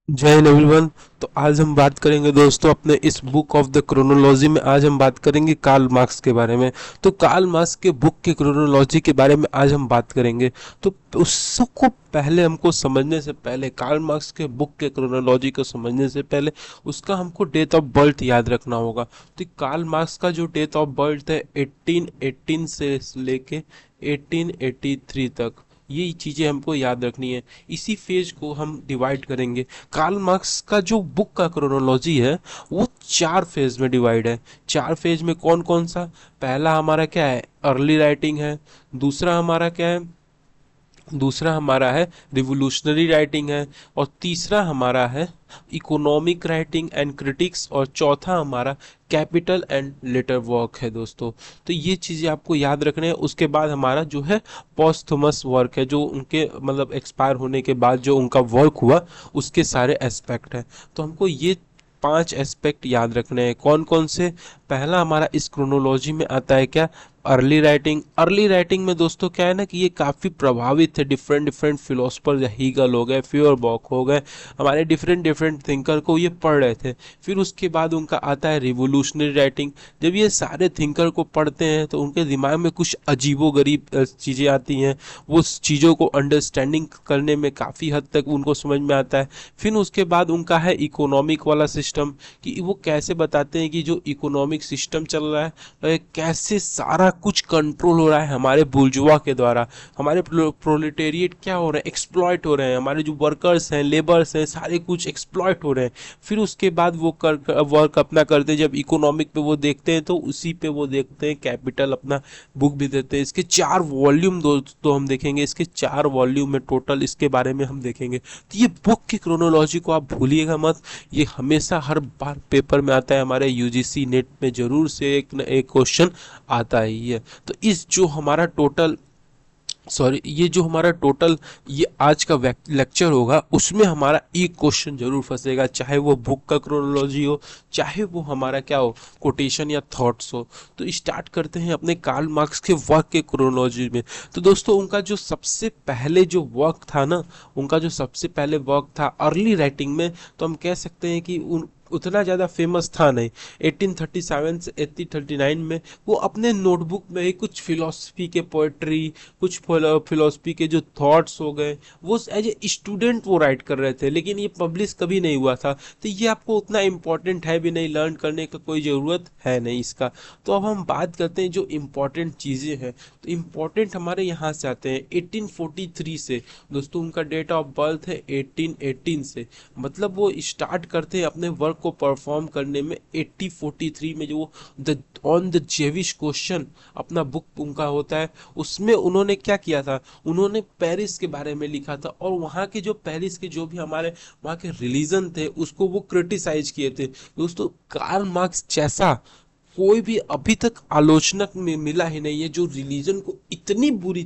जय हिंद एवरीवन। तो आज हम बात करेंगे दोस्तों अपने इस बुक ऑफ द क्रोनोलॉजी में। आज हम बात करेंगे कार्ल मार्क्स के बारे में। तो कार्ल मार्क्स के बुक के क्रोनोलॉजी के बारे में आज हम बात करेंगे। तो उसको पहले हमको समझने से पहले, कार्ल मार्क्स के बुक के क्रोनोलॉजी को समझने से पहले उसका हमको डेट ऑफ बर्थ याद रखना होगा। तो कार्ल मार्क्स का जो डेट ऑफ बर्थ है 1818 से लेके 1883 तक, ये चीज़ें हमको याद रखनी है। इसी फेज को हम डिवाइड करेंगे। कार्ल मार्क्स का जो बुक का क्रोनोलॉजी है वो 4 फेज में डिवाइड है। 4 फेज में कौन कौन सा? पहला हमारा क्या है? अर्ली राइटिंग है। दूसरा हमारा क्या है? दूसरा हमारा है रिवोल्यूशनरी राइटिंग है। और तीसरा हमारा है इकोनॉमिक राइटिंग एंड क्रिटिक्स। और चौथा हमारा कैपिटल एंड लेटर वर्क है दोस्तों। तो ये चीज़ें आपको याद रखने हैं। उसके बाद हमारा जो है पॉस्थुमस वर्क है, जो उनके मतलब एक्सपायर होने के बाद जो उनका वर्क हुआ उसके सारे एस्पेक्ट हैं। तो हमको ये 5 एस्पेक्ट याद रखने हैं। कौन कौन से? पहला हमारा इस क्रोनोलॉजी में आता है क्या? Early writing. अर्ली राइटिंग में दोस्तों क्या है ना कि ये काफ़ी प्रभावित है डिफरेंट डिफरेंट फिलोसफर, हीगल हो गए, फ्यूअरबॉक हो गए, हमारे डिफरेंट डिफरेंट थिंकर को ये पढ़ रहे थे। फिर उसके बाद उनका आता है रिवोल्यूशनरी राइटिंग। जब ये सारे थिंकर को पढ़ते हैं तो उनके दिमाग में कुछ अजीबोगरीब चीज़ें आती हैं। वो चीज़ों को अंडरस्टैंडिंग करने में काफ़ी हद तक उनको समझ में आता है। फिर उसके बाद उनका है इकोनॉमिक वाला सिस्टम, कि वो कैसे बताते हैं कि जो इकोनॉमिक सिस्टम चल रहा है कैसे सारा कुछ कंट्रोल हो रहा है हमारे बुर्जुआ के द्वारा। हमारे प्रोलेटेरिएट क्या हो रहे हैं? एक्सप्लॉइट हो रहे हैं। हमारे जो वर्कर्स हैं, लेबर्स हैं, सारे कुछ एक्सप्लॉइट हो रहे हैं। फिर उसके बाद वो वर्क अपना करते हैं। जब इकोनॉमिक पे वो देखते हैं तो उसी पे वो देखते हैं कैपिटल अपना बुक भी देते हैं। इसके 4 वॉल्यूम दोस्तों हम देखेंगे। इसके 4 वॉल्यूम में टोटल इसके बारे में हम देखेंगे। तो ये बुक की क्रोनोलॉजी को आप भूलिएगा मत। ये हमेशा हर बार पेपर में आता है। हमारे यूजीसी नेट में जरूर से एक न एक क्वेश्चन आता ही है। तो इस जो हमारा टोटल ये जो हमारा टोटल ये आज का लेक्चर होगा उसमें हमारा एक क्वेश्चन जरूर फंसेगा, चाहे वो बुक का क्रोनोलॉजी हो, चाहे वो हमारा क्या हो, कोटेशन या थॉट्स हो। तो स्टार्ट करते हैं अपने कार्ल मार्क्स के वर्क के क्रोनोलॉजी में। तो दोस्तों उनका जो सबसे पहले जो वर्क था ना, उनका जो सबसे पहले वर्क था अर्ली राइटिंग में, तो हम कह सकते हैं कि उन उतना ज़्यादा फेमस था नहीं। 1837 से 1839 में वो अपने नोटबुक में ही कुछ फिलोसफी के पोएट्री, कुछ फिलोसफी के जो थॉट्स हो गए, वो एज ए स्टूडेंट वो राइट कर रहे थे, लेकिन ये पब्लिश कभी नहीं हुआ था। तो ये आपको उतना इम्पोर्टेंट है भी नहीं, लर्न करने का कोई ज़रूरत है नहीं इसका। तो अब हम बात करते हैं जो इम्पोर्टेंट चीज़ें हैं। तो इम्पोर्टेंट हमारे यहाँ से आते हैं 1843 से। दोस्तों उनका डेट ऑफ बर्थ है 1818 से। मतलब वो स्टार्ट करते हैं अपने वर्क को परफॉर्म करने में 1843 में। जो the on the Jewish question अपना बुक उनका होता है, उसमें उन्होंने क्या किया था? उन्होंने पेरिस के बारे में लिखा था और वहाँ के जो पेरिस के जो भी हमारे वहाँ के रिलीजन थे उसको वो क्रिटिसाइज किए थे। दोस्तों कार्ल मार्क्स जैसा कोई भी अभी तक आलोचनक में मिला ही नहीं है जो रिलीजन को इतनी बुरी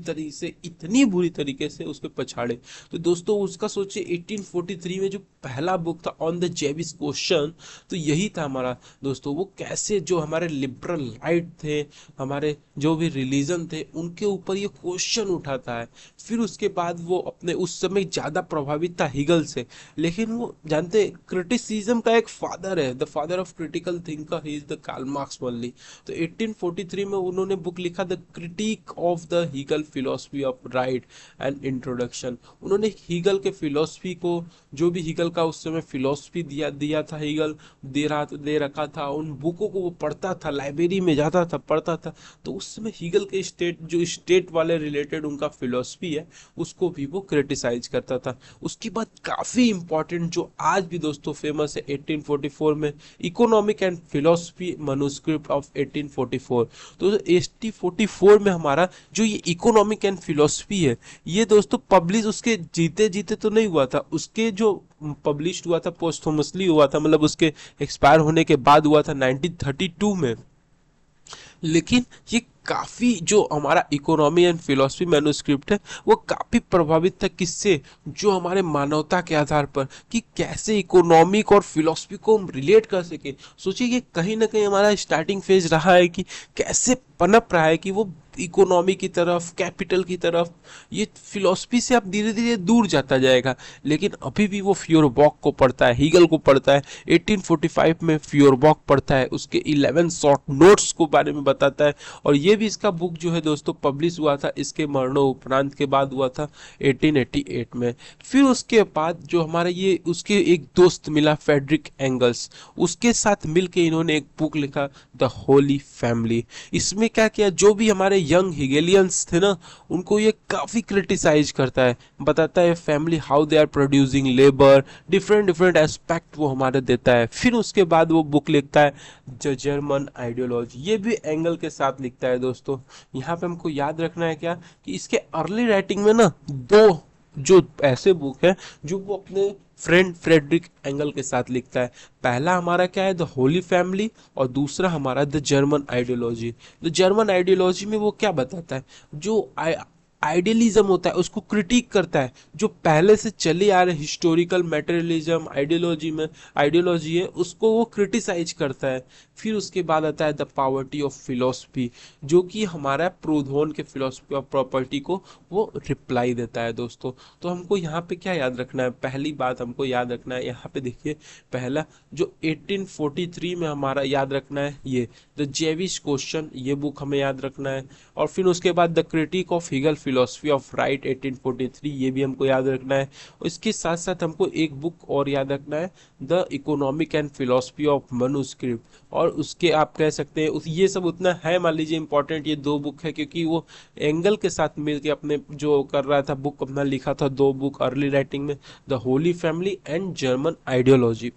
तरीके से उसके पछाड़े। तो दोस्तों उसका सोचिए 1843 में जो पहला बुक था ऑन द जेविस क्वेश्चन, तो यही था हमारा। दोस्तों वो कैसे जो हमारे लिबरल राइट थे, हमारे जो भी रिलीजन थे, उनके ऊपर ये क्वेश्चन उठाता है। फिर उसके बाद वो अपने उस समय ज़्यादा प्रभावित था हीगल से। लेकिन वो जानते क्रिटिसिज्म का एक फादर है, the father of critical thinker he is the Karl Marx only. तो 1843 में उन्होंने बुक लिखा the critique of the Hegel philosophy of right and introduction. उन्होंने हीगल के फिलोसफी को, जो भी हीगल का उस समय फिलोसफी दिया दिया था हीगल, दे रखा था, उन बुकों को वो पढ़ता था, लाइब्रेरी में जाता था, पढ़ता था। तो उस समय हीगल के स्टेट वाले रिलेटेड उनका फिलोसफी है उसको भी वो क्रिटिसाइज करता था। उसके बाद काफ़ी इंपॉर्टेंट जो आज भी दोस्तों फेमस है 1844 में, economic and philosophy manuscript of 1844। तो 1844 में हमारा जो ये इकोनॉमिक एंड फिलोसफी है, ये दोस्तों पब्लिश उसके जीते जीते तो नहीं हुआ था, उसके जो पब्लिश हुआ था पोस्टोमसली हुआ था, मतलब उसके एक्सपायर होने के बाद हुआ था 1932 में। लेकिन ये काफ़ी जो हमारा इकोनॉमी एंड फिलॉसफी मैन्युस्क्रिप्ट है वो काफ़ी प्रभावित था किससे, जो हमारे मानवता के आधार पर कि कैसे इकोनॉमिक और फिलॉसफी को हम रिलेट कर सके। सोचिए कि कहीं ना कहीं हमारा स्टार्टिंग फेज रहा है कि कैसे पनप रहा है कि वो इकोनॉमी की तरफ, कैपिटल की तरफ, ये फिलॉसफी से अब धीरे धीरे दूर जाता जाएगा। लेकिन अभी भी वो फ्योरबॉक को पढ़ता है, हीगल को पढ़ता है। 1845 में फ्योरबॉक पढ़ता है, उसके 11 शॉर्ट नोट्स को बारे में बताता है। और ये भी इसका बुक जो है दोस्तों पब्लिश हुआ था इसके मरणोपरांत के बाद हुआ था 1888 में। फिर उसके बाद जो हमारा ये उसके एक दोस्त मिला फेडरिक एंगल्स, उसके साथ मिलके इन्होंने एक बुक लिखा द होली फैमिली। इसमें क्या किया, जो भी हमारे यंग हिगेलियंस थे ना उनको ये काफी क्रिटिसाइज करता है, बताता है family how they are producing labour, different different aspect वो हमारे देता है। फिर उसके बाद वो बुक लिखता है द जर्मन आइडियोलॉजी, ये भी एंगल के साथ लिखता है दोस्तों। यहाँ पे हमको याद रखना है क्या कि इसके अर्ली राइटिंग में ना दो जो ऐसे बुक है जो वो अपने फ्रेंड फ्रेडरिक एंगल के साथ लिखता है। पहला हमारा क्या है, द होली फैमिली, और दूसरा हमारा the German ideology. The German ideology में वो क्या बताता है, जो आइडियलिज्म होता है उसको क्रिटिक करता है, जो पहले से चले आ रहे हिस्टोरिकल मटेरियलिज्म आइडियोलॉजी है उसको वो क्रिटिसाइज करता है। फिर उसके बाद आता है द पावर्टी ऑफ फिलोसफी, जो कि हमारा प्रोधोन के फिलोसफी ऑफ प्रॉपर्टी को वो रिप्लाई देता है दोस्तों। तो हमको यहाँ पे क्या याद रखना है, पहली बात हमको याद रखना है यहाँ पे देखिए, पहला जो 1843 में हमारा याद रखना है ये द जेविश क्वेश्चन, ये बुक हमें याद रखना है। और फिर उसके बाद the critique of Hegel philosophy of right 1843, ये भी हमको याद रखना है। और इसके साथ साथ हमको एक बुक और याद रखना है the economic and philosophy of manuscript. और उसके आप कह सकते हैं ये सब उतना है मान लीजिए इंपॉर्टेंट, ये दो बुक है क्योंकि वो एंगल के साथ मिलके अपने जो कर रहा था बुक अपना लिखा था, दो बुक अर्ली राइटिंग में, the Holi family and German ideology.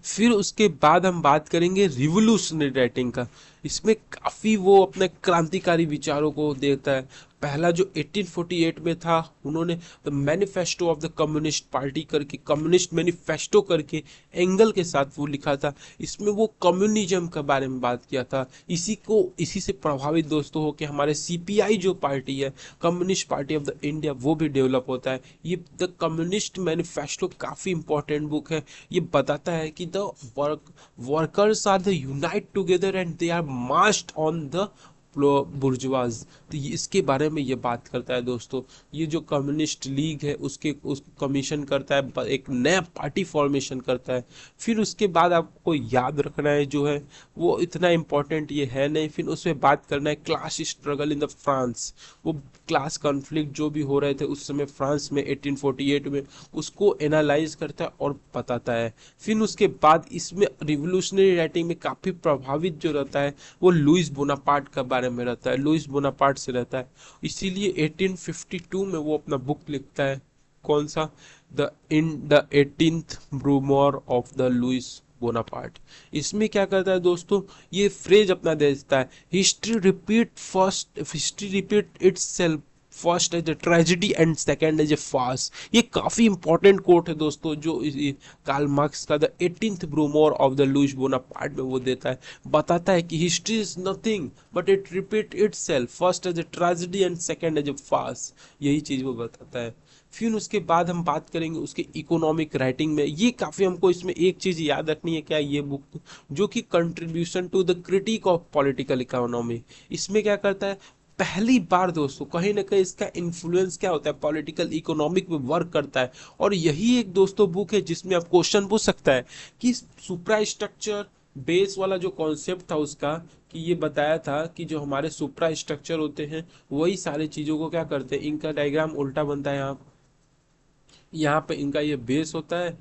फिर उसके बाद हम बात करेंगे रिवोल्यूशनरी राइटिंग का। इसमें काफ़ी वो अपने क्रांतिकारी विचारों को देता है। पहला जो 1848 में था, उन्होंने the manifesto of the communist party करके, कम्युनिस्ट मैनिफेस्टो करके एंगल के साथ वो लिखा था। इसमें वो कम्युनिज्म के बारे में बात किया था। इसी से प्रभावित दोस्तों हो कि हमारे सीपीआई जो पार्टी है, communist party of the India, वो भी डेवलप होता है। ये द कम्युनिस्ट मैनिफेस्टो काफ़ी इंपॉर्टेंट बुक है। ये बताता है कि the workers are the unite together and they are marched on the bourgeois. तो इसके बारे में ये बात करता है दोस्तों। ये जो कम्युनिस्ट लीग है उसको कमीशन करता है, एक नया पार्टी फॉर्मेशन करता है। फिर उसके बाद आपको याद रखना है जो है वो इतना इम्पोर्टेंट ये है नहीं। फिर उसमें बात करना है class struggle in the France, वो क्लास कॉन्फ्लिक्ट जो भी हो रहे थे उस समय फ्रांस में 1848 में, उसको एनालाइज करता है और बताता है। फिर उसके बाद इसमें रिवोल्यूशनरी राइटिंग में काफ़ी प्रभावित जो रहता है वो लुइस बोनापार्ट का बारे में रहता है, लुइस बोनापार्ट से रहता है। इसीलिए 1852 में वो अपना बुक लिखता है, कौन सा, the 18th Brumaire of the Louis Bonaparte. इसमें क्या करता है दोस्तों, ये फ्रेज अपना देता है, history repeat itself first as a tragedy and second as a farce. ये काफी इंपॉर्टेंट कोट है दोस्तों जो कार्ल मार्क्स का the 18th Brumaire of the Louis Bonaparte में वो देता है, बताता है कि history is nothing but it repeat itself first as a tragedy and second as a farce, यही चीज वो बताता है। फिर उसके बाद हम बात करेंगे उसके इकोनॉमिक राइटिंग में। ये काफ़ी हमको इसमें एक चीज़ याद रखनी है, क्या, ये बुक जो कि contribution to the critique of political economy, इसमें क्या करता है, पहली बार दोस्तों कहीं ना कहीं इसका इन्फ्लुएंस क्या होता है, पॉलिटिकल इकोनॉमिक में वर्क करता है। और यही एक दोस्तों बुक है जिसमें आप क्वेश्चन पूछ सकता है कि सुप्रा स्ट्रक्चर बेस वाला जो कॉन्सेप्ट था उसका, कि ये बताया था कि जो हमारे सुप्रा स्ट्रक्चर होते हैं वही सारी चीज़ों को क्या करते हैं, इनका डायग्राम उल्टा बनता है यहाँ पे इनका ये बेस होता है,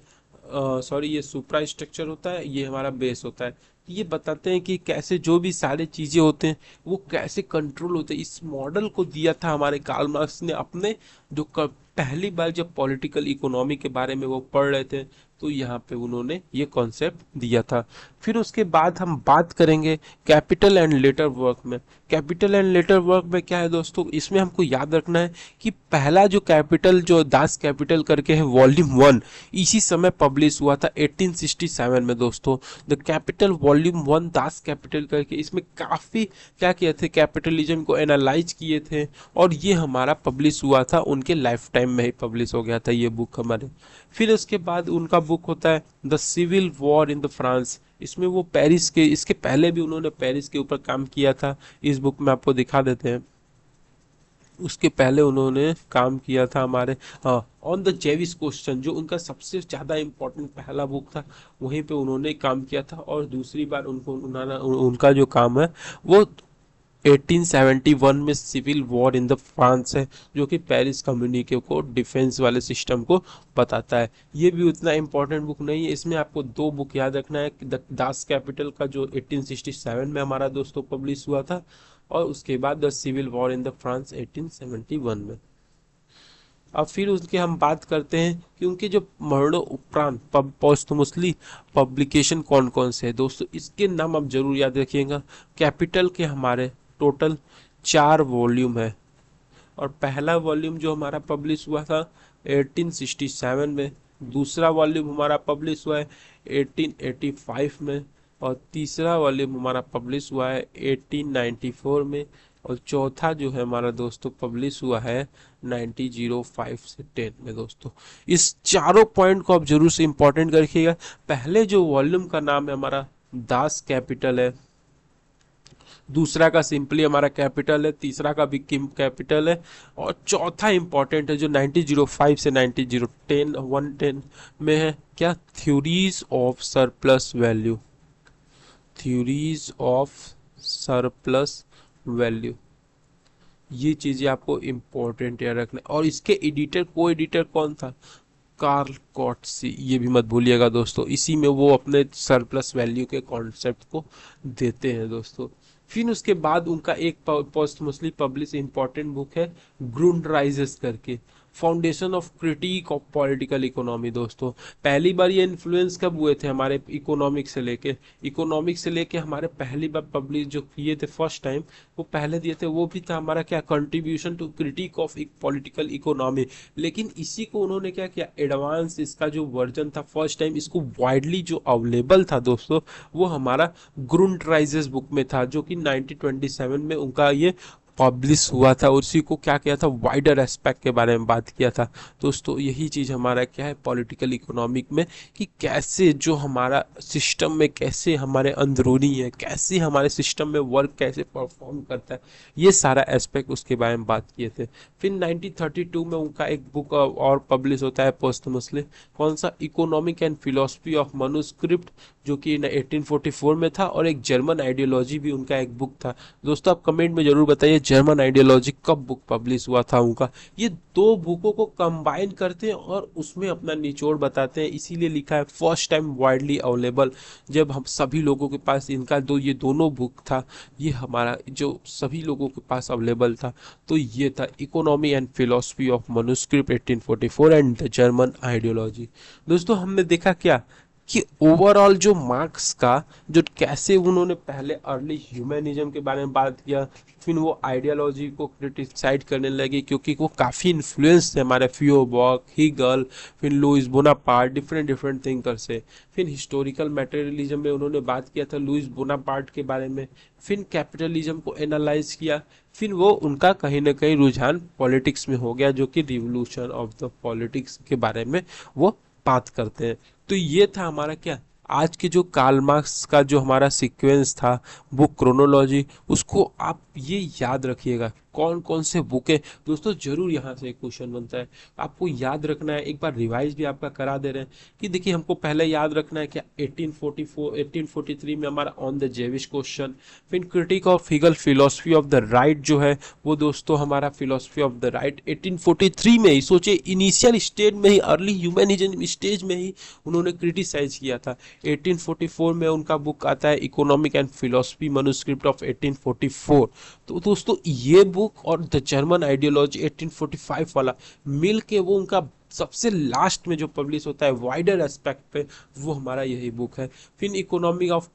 सॉरी ये सुप्रा स्ट्रक्चर होता है, ये हमारा बेस होता है। तो ये बताते हैं कि कैसे जो भी सारे चीज़ें होते हैं वो कैसे कंट्रोल होते हैं। इस मॉडल को दिया था हमारे कार्ल मार्क्स ने अपने पहली बार जब पॉलिटिकल इकोनॉमी के बारे में वो पढ़ रहे थे, तो यहाँ पे उन्होंने ये कॉन्सेप्ट दिया था। फिर उसके बाद हम बात करेंगे कैपिटल एंड लेटर वर्क में। कैपिटल एंड लेटर वर्क में क्या है दोस्तों, इसमें हमको याद रखना है कि पहला जो कैपिटल जो दास कैपिटल करके है वॉल्यूम 1 इसी समय पब्लिश हुआ था 1867 में दोस्तों। The capital volume 1 Das Kapital करके, इसमें काफ़ी क्या किए थे, कैपिटलिज्म को एनालाइज किए थे, और ये हमारा पब्लिश हुआ था, उनके लाइफ टाइम में ही पब्लिश हो गया था ये बुक हमारे। फिर उसके बाद उनका बुक होता है the civil war in the France. इसमें वो पेरिस के, इसके पहले भी उन्होंने पेरिस के ऊपर काम किया था, इस बुक में आपको दिखा देते हैं। उसके पहले उन्होंने काम किया था हमारे ऑन द जेविस क्वेश्चन, जो उनका सबसे ज़्यादा इम्पोर्टेंट पहला बुक था, वहीं पे उन्होंने काम किया था। और दूसरी बार उनका जो काम है वो 1871 में civil war in the France है, जो कि पेरिस कम्युनिके को, डिफेंस वाले सिस्टम को बताता है। ये भी उतना इम्पोर्टेंट बुक नहीं है, इसमें आपको दो बुक याद रखना है, दास कैपिटल का जो 1867 में हमारा दोस्तों पब्लिश हुआ था, और उसके बाद the civil war in the France 1871 में। अब फिर उसके हम बात करते हैं कि उनके जो मरणों उपरांत पोस्टमोसली पब्लिकेशन कौन कौन से हैं दोस्तों, इसके नाम आप जरूर याद रखिएगा। कैपिटल के हमारे टोटल 4 वॉल्यूम है, और पहला वॉल्यूम जो हमारा पब्लिश हुआ था 1867 में, दूसरा वॉल्यूम हमारा पब्लिश हुआ है 1885 में, और तीसरा वॉल्यूम हमारा पब्लिश हुआ है 1894 में, और चौथा जो है हमारा दोस्तों पब्लिश हुआ है 1905 से 10 में दोस्तों। इस चारों पॉइंट को आप जरूर से इंपॉर्टेंट रखिएगा। पहले जो वॉल्यूम का नाम है हमारा दास कैपिटल है, दूसरा का सिंपली हमारा कैपिटल है, तीसरा का भी किम कैपिटल है, और चौथा इंपॉर्टेंट है जो 1905 से 1910 110 में है, क्या, theories of surplus value, theories of surplus value. ये चीजें आपको इंपॉर्टेंट याद रखना। और इसके एडिटर, को एडिटर कौन था, कार्ल कॉट्सी, ये भी मत भूलिएगा दोस्तों। इसी में वो अपने सरप्लस वैल्यू के कॉन्सेप्ट को देते हैं दोस्तों। फिर उसके बाद उनका एक पोस्टमोस्टली पब्लिश इंपॉर्टेंट बुक है ग्रुंडराइजेस करके, foundation of critic of political economy दोस्तों। पहली बार ये इन्फ्लुएंस कब हुए थे हमारे इकोनॉमिक्स से लेके हमारे पहली बार पब्लिश जो किए थे फर्स्ट टाइम, वो पहले दिए थे, वो भी था हमारा क्या, contribution to critique of political economy. लेकिन इसी को उन्होंने क्या किया, एडवांस इसका जो वर्जन था फर्स्ट टाइम, इसको वाइडली जो अवेलेबल था दोस्तों, वो हमारा ग्रुंडराइजेस बुक में था, जो कि 1927 में उनका ये पब्लिश हुआ था। उसी को क्या किया था, वाइडर एस्पेक्ट के बारे में बात किया था दोस्तों। यही चीज़ हमारा क्या है पॉलिटिकल इकोनॉमिक में, कि कैसे जो हमारा सिस्टम में कैसे हमारे अंदरूनी है, कैसे हमारे सिस्टम में वर्क कैसे परफॉर्म करता है, ये सारा एस्पेक्ट उसके बारे में बात किए थे। फिर 1932 में उनका एक बुक और पब्लिश होता है पोस्टमसली, कौन सा, economic and philosophy of manuscript, जो कि 1844 में था। और एक जर्मन आइडियोलॉजी भी उनका एक बुक था दोस्तों। आप कमेंट में जरूर बताइए जर्मन आइडियोलॉजी कब बुक पब्लिश हुआ था उनका। ये दो बुकों को कंबाइन करते हैं और उसमें अपना निचोड़ बताते हैं, इसीलिए लिखा है फर्स्ट टाइम वाइडली अवेलेबल। जब हम सभी लोगों के पास इनका ये दोनों बुक था, ये हमारा जो सभी लोगों के पास अवेलेबल था, तो ये था economy and philosophy of manuscript 1844 and the German ideology. दोस्तों हमने देखा क्या, कि ओवरऑल जो मार्क्स का जो कैसे उन्होंने पहले अर्ली ह्यूमनिज्म के बारे में बात किया, फिर वो आइडियोलॉजी को क्रिटिसाइड करने लगे, क्योंकि वो काफ़ी इन्फ्लुएंस थे हमारे फ्यूबर्ग, हीगल, फिर Louis Bonaparte, different different thinker से। फिर हिस्टोरिकल मटेरियलिज्म में उन्होंने बात किया था लुइस बोनापार्ट के बारे में। फिर कैपिटलिज्म को एनालाइज किया। फिर वो उनका कहीं ना कहीं रुझान पॉलिटिक्स में हो गया, जो कि रिवोल्यूशन ऑफ द पॉलिटिक्स के बारे में वो बात करते हैं। तो ये था हमारा क्या, आज के जो कार्ल मार्क्स का जो हमारा सीक्वेंस था, बुक क्रोनोलॉजी, उसको आप ये याद रखिएगा कौन कौन से बुक है दोस्तों। जरूर यहाँ से एक क्वेश्चन बनता है, आपको याद रखना है। एक बार रिवाइज भी आपका करा दे रहे हैं कि देखिए हमको पहले याद रखना है क्या, 1844 1843 में हमारा ऑन द जेविश क्वेश्चन। फिर critique of Hegel philosophy of the right जो है वो दोस्तों हमारा फिलोसफी ऑफ द राइट 1843 में ही, सोचे इनिशियल स्टेज में ही, अर्ली ह्यूमनिज्म स्टेज में ही उन्होंने क्रिटिसाइज किया था। 1844 में उनका बुक आता है economic and philosophy manuscript of 1844। तो दोस्तों ये बुक और द जर्मन आइडियोलॉजी 1845 वाला मिल के वो उनका सबसे लास्ट में जो पब्लिश होता है वाइडर एस्पेक्ट पे, वो हमारा यही बुक है। फिर इकोनॉमिक ऑफ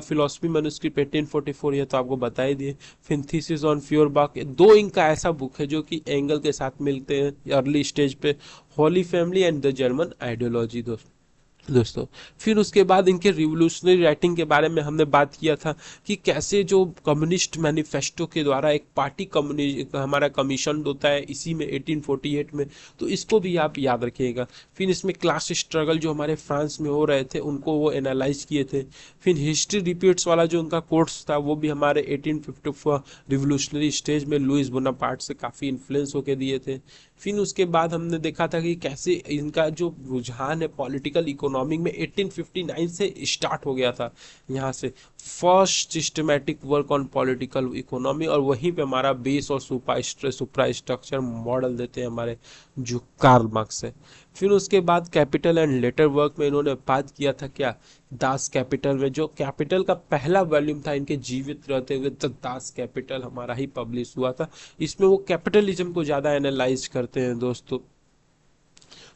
फिलोसफी मैन्युस्क्रिप्ट 1844, ये तो आपको बता ही दिए। फिर थीसिस ऑन फ्यूरबाख, दो इनका ऐसा बुक है जो कि एंगल के साथ मिलते हैं अर्ली स्टेज पे, Holi family and the German ideology दोस्तों। दोस्तों। फिर उसके बाद इनके रिवोल्यूशनरी राइटिंग के बारे में हमने बात किया था कि कैसे जो कम्युनिस्ट मैनिफेस्टो के द्वारा एक पार्टी कम्युनिस्ट हमारा कमीशन होता है इसी में 1848 में, तो इसको भी आप याद रखिएगा। फिर इसमें क्लास स्ट्रगल जो हमारे फ्रांस में हो रहे थे उनको वो एनालाइज किए थे। फिर हिस्ट्री रिपीट्स वाला जो उनका कोर्स था वो भी हमारे 1854 रिवोल्यूशनरी स्टेज में लुइस बोनापार्ट से काफ़ी इन्फ्लुएंस होकर दिए थे। फिर उसके बाद हमने देखा था कि कैसे इनका जो रुझान है पॉलिटिकल इकोनॉमी में 1859 से स्टार्ट हो गया था, यहाँ से first systematic work on political economy, और वहीं पे हमारा बेस और सुपरा स्ट्रक्चर मॉडल देते हैं हमारे जो कार्ल मार्क्स है। फिर उसके बाद कैपिटल एंड लेटर वर्क में इन्होंने बात किया था क्या, दास कैपिटल में, जो कैपिटल का पहला वॉल्यूम था इनके जीवित रहते हुए, द दास कैपिटल हमारा ही पब्लिश हुआ था। इसमें वो कैपिटलिज्म को ज़्यादा एनालाइज करते हैं दोस्तों।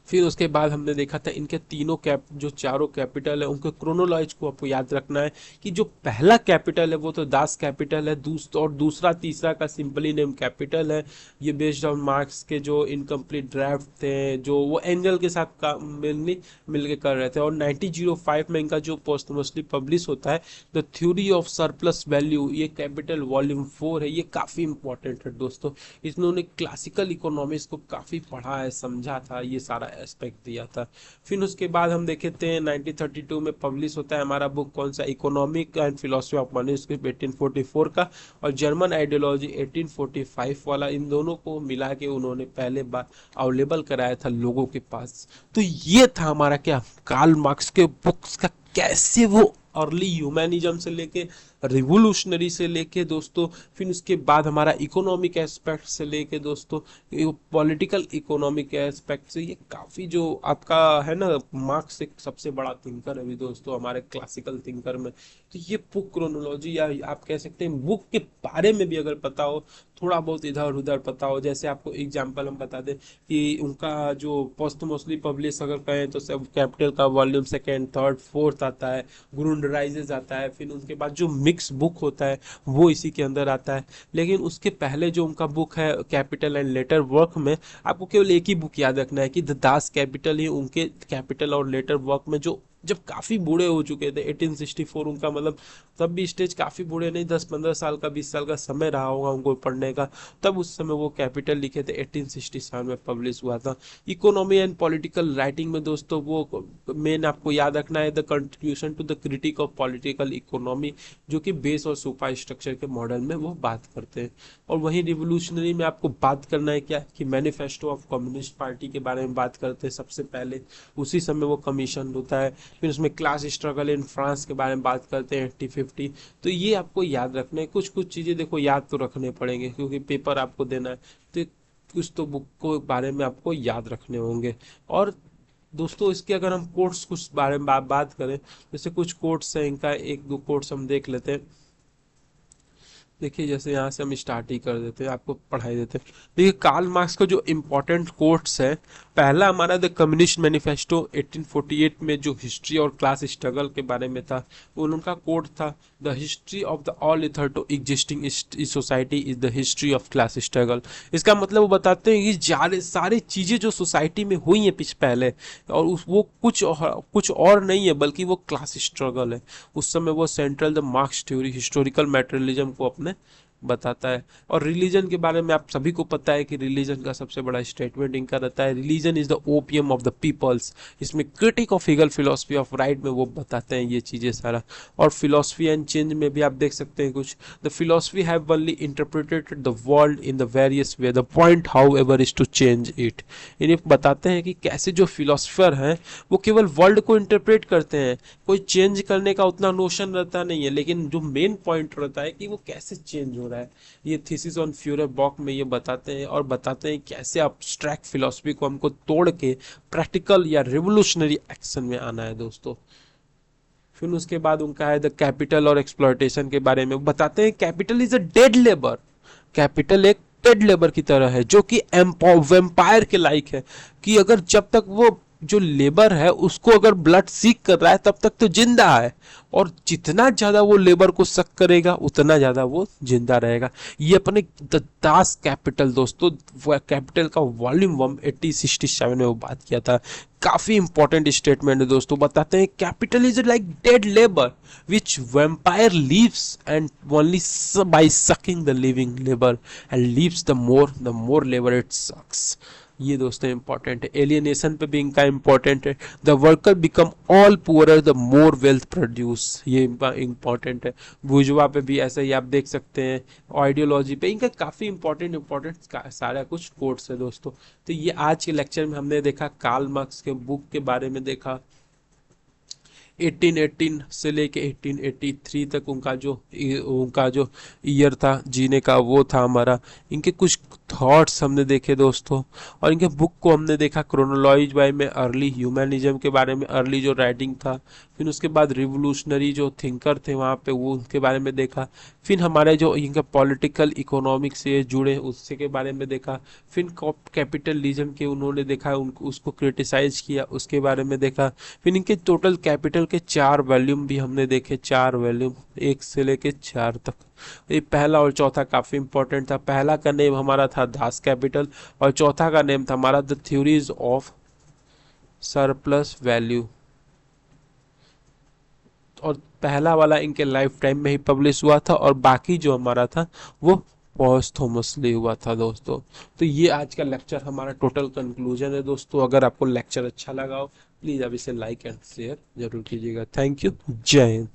फिर उसके बाद हमने देखा था इनके तीनों जो चारों कैपिटल है उनके क्रोनोलॉज को आपको याद रखना है कि जो पहला कैपिटल है वो तो दास कैपिटल है, और दूसरा तीसरा का सिंपली नेम कैपिटल है। ये बेस्ड ऑन मार्क्स के जो इनकम्प्लीट ड्राफ्ट थे जो वो एंजल के साथ मिल के कर रहे थे, और 1905 में इनका जो पोस्टमोस्टली पब्लिश होता है the theory of surplus value, ये कैपिटल वॉल्यूम 4 है। ये काफ़ी इंपॉर्टेंट है दोस्तों, इन्होंने क्लासिकल इकोनॉमिक्स को काफ़ी पढ़ा है, समझा था, ये सारा एस्पेक्ट दिया था। फिर उसके बाद हम देखे थे 1932 में पब्लिश होता है हमारा बुक कौन सा, economic and philosophy of money 1844 का, और जर्मन आइडियोलॉजी 1845 वाला। इन दोनों को मिला के उन्होंने पहले बार अवेलेबल कराया था लोगों के पास। तो ये था हमारा क्या, कार्ल मार्क्स के बुक्स का कैसे वो अर्ली ह्यूमैनिज्म से लेके रिवोल्यूशनरी से लेके दोस्तों, फिर उसके बाद हमारा इकोनॉमिक एस्पेक्ट से लेके दोस्तों पॉलिटिकल इकोनॉमिक एस्पेक्ट से, ये काफ़ी जो आपका है ना, मार्क्स एक सबसे बड़ा थिंकर है अभी दोस्तों हमारे क्लासिकल थिंकर में। तो ये बुक क्रोनोलॉजी या आप कह सकते हैं बुक के बारे में भी अगर पता हो, थोड़ा बहुत इधर उधर पता हो, जैसे आपको एग्जांपल हम बता दें कि उनका जो पोस्टमोस्टली पब्लिश अगर कहें तो सब कैपिटल का वॉल्यूम सेकेंड थर्ड फोर्थ आता है, ग्रुंडराइजेज आता है, फिर उनके बाद जो मिक्स बुक होता है वो इसी के अंदर आता है। लेकिन उसके पहले जो उनका बुक है कैपिटल एंड लेटर वर्क में, आपको केवल एक ही बुक याद रखना है कि द दास कैपिटल ही उनके कैपिटल और लेटर वर्क में, जो जब काफ़ी बूढ़े हो चुके थे 1864 उनका, मतलब तब भी स्टेज काफ़ी बूढ़े नहीं, 10-15 साल का 20 साल का समय रहा होगा उनको पढ़ने का, तब उस समय वो कैपिटल लिखे थे 1867 में पब्लिश हुआ था। इकोनॉमी एंड पॉलिटिकल राइटिंग में दोस्तों वो मेन आपको याद रखना है the contribution to the critique of political economy, जो कि बेस और सुपर स्ट्रक्चर के मॉडल में वो बात करते हैं। और वहीं रिवोल्यूशनरी में आपको बात करना है क्या कि मैनिफेस्टो ऑफ कम्युनिस्ट पार्टी के बारे में बात करते हैं सबसे पहले, उसी समय वो कमीशन होता है। फिर उसमें क्लास स्ट्रगल इन फ्रांस के बारे में बात करते हैं 1850। तो ये आपको याद रखना है, कुछ कुछ चीज़ें देखो याद तो रखने पड़ेंगे क्योंकि पेपर आपको देना है, तो कुछ तो बुक को बारे में आपको याद रखने होंगे। और दोस्तों इसके अगर हम कोट्स कुछ बारे में बात करें, जैसे कुछ कोट्स हैं इनका, एक दो कोट्स हम देख लेते हैं। देखिए जैसे यहाँ से हम स्टार्ट ही कर देते हैं, आपको पढ़ाई देते हैं। देखिए कार्ल मार्क्स का जो इम्पोर्टेंट कोट्स है, पहला हमारा द कम्युनिस्ट मैनिफेस्टो 1848 में जो हिस्ट्री और क्लास स्ट्रगल के बारे में था, वो उनका कोट था the history of the all hitherto existing society is the history of class struggle. इसका मतलब वो बताते हैं कि सारी चीज़ें जो सोसाइटी में हुई हैं पहले, और वो कुछ और नहीं है बल्कि वो क्लास स्ट्रगल है। उस समय वो central the marks theory historical materialism को अपने बताता है। और रिलीजन के बारे में आप सभी को पता है कि रिलीजन का सबसे बड़ा स्टेटमेंट इनका रहता है religion is the opium of the peoples. इसमें critique of Hegel philosophy of right में वो बताते हैं ये चीज़ें सारा। और फिलोसफी एंड चेंज में भी आप देख सकते हैं कुछ, the philosophy have only interpreted the world in the various way, the point however is to change it. इन्हें बताते हैं कि कैसे जो फिलोसफर हैं वो केवल वर्ल्ड को इंटरप्रेट करते हैं, कोई चेंज करने का उतना नोशन रहता नहीं है, लेकिन जो मेन पॉइंट रहता है कि वो कैसे चेंज हो रहा है। ये थीसिस ऑन फ्यूरबॉक में ये बताते हैं, और बताते हैं कैसे अब्स्ट्रैक्ट फिलोसफी को हमको तोड़ के प्रैक्टिकल या रिवोल्यूशनरी एक्शन में आना है दोस्तों। फिर उसके बाद उनका है द कैपिटल और एक्सप्लॉयटेशन के बारे में बताते हैं capital is a dead labour. Capital एक डेड लेबर की तरह है जो कि वेम्पायर के लाइक है, कि अगर जब तक वो जो लेबर है उसको अगर ब्लड सीक कर रहा है तब तक तो जिंदा है, और जितना ज्यादा वो लेबर को सक करेगा उतना ज्यादा वो जिंदा रहेगा। ये अपने द दास कैपिटल दोस्तों, कैपिटल का वॉल्यूम 1867 में वो बात किया था। काफी इंपॉर्टेंट स्टेटमेंट है दोस्तों। बताते हैं capital is like dead labour which vampire lives and only by sucking the living labour and lives the more labour it sucks. ये दोस्तों इंपॉर्टेंट है। एलियनेशन पे भी इनका इंपॉर्टेंट है। The worker become all poorer the more wealth produce, ये important है। बुर्जुआ पे भी ऐसा ही आप देख सकते हैं। आइडियोलॉजी पे इनका काफी इंपॉर्टेंट सारा कुछ कोट्स है दोस्तों। तो ये आज के लेक्चर में हमने देखा, कार्ल मार्क्स के बुक के बारे में देखा। 1818 से लेके 1883 तक उनका जो ईयर था जीने का, वो था हमारा। इनके कुछ थॉट्स हमने देखे दोस्तों, और इनके बुक को हमने देखा। क्रोनोलॉजी बाय में अर्ली ह्यूमनिज्म के बारे में, अर्ली जो राइटिंग था। फिर उसके बाद रिवोल्यूशनरी जो थिंकर थे वहाँ पे, वो उनके बारे में देखा। फिर हमारे जो इनका पॉलिटिकल इकोनॉमिक से जुड़े उससे के बारे में देखा। फिर कैपिटलिज्म के उन्होंने देखा, उनको उसको क्रिटिसाइज किया, उसके बारे में देखा। फिर इनके टोटल कैपिटल के 4 वॉल्यूम भी हमने देखे, 4 वॉल्यूम 1 से लेके 4 तक। ये पहला और चौथा काफी इंपॉर्टेंट था। पहला का नेम हमारा था दास कैपिटल, और चौथा का नेम था हमारा the theories of surplus value. और पहला वाला इनके लाइफ टाइम में ही पब्लिश हुआ था, और बाकी जो हमारा था वो पॉस्थुमसली हुआ था दोस्तों। तो ये आज का लेक्चर हमारा टोटल कंक्लूजन है दोस्तों। अगर आपको लेक्चर अच्छा लगा हो, प्लीज़ आप इसे लाइक एंड शेयर जरूर कीजिएगा। Thank you. जय हिंद।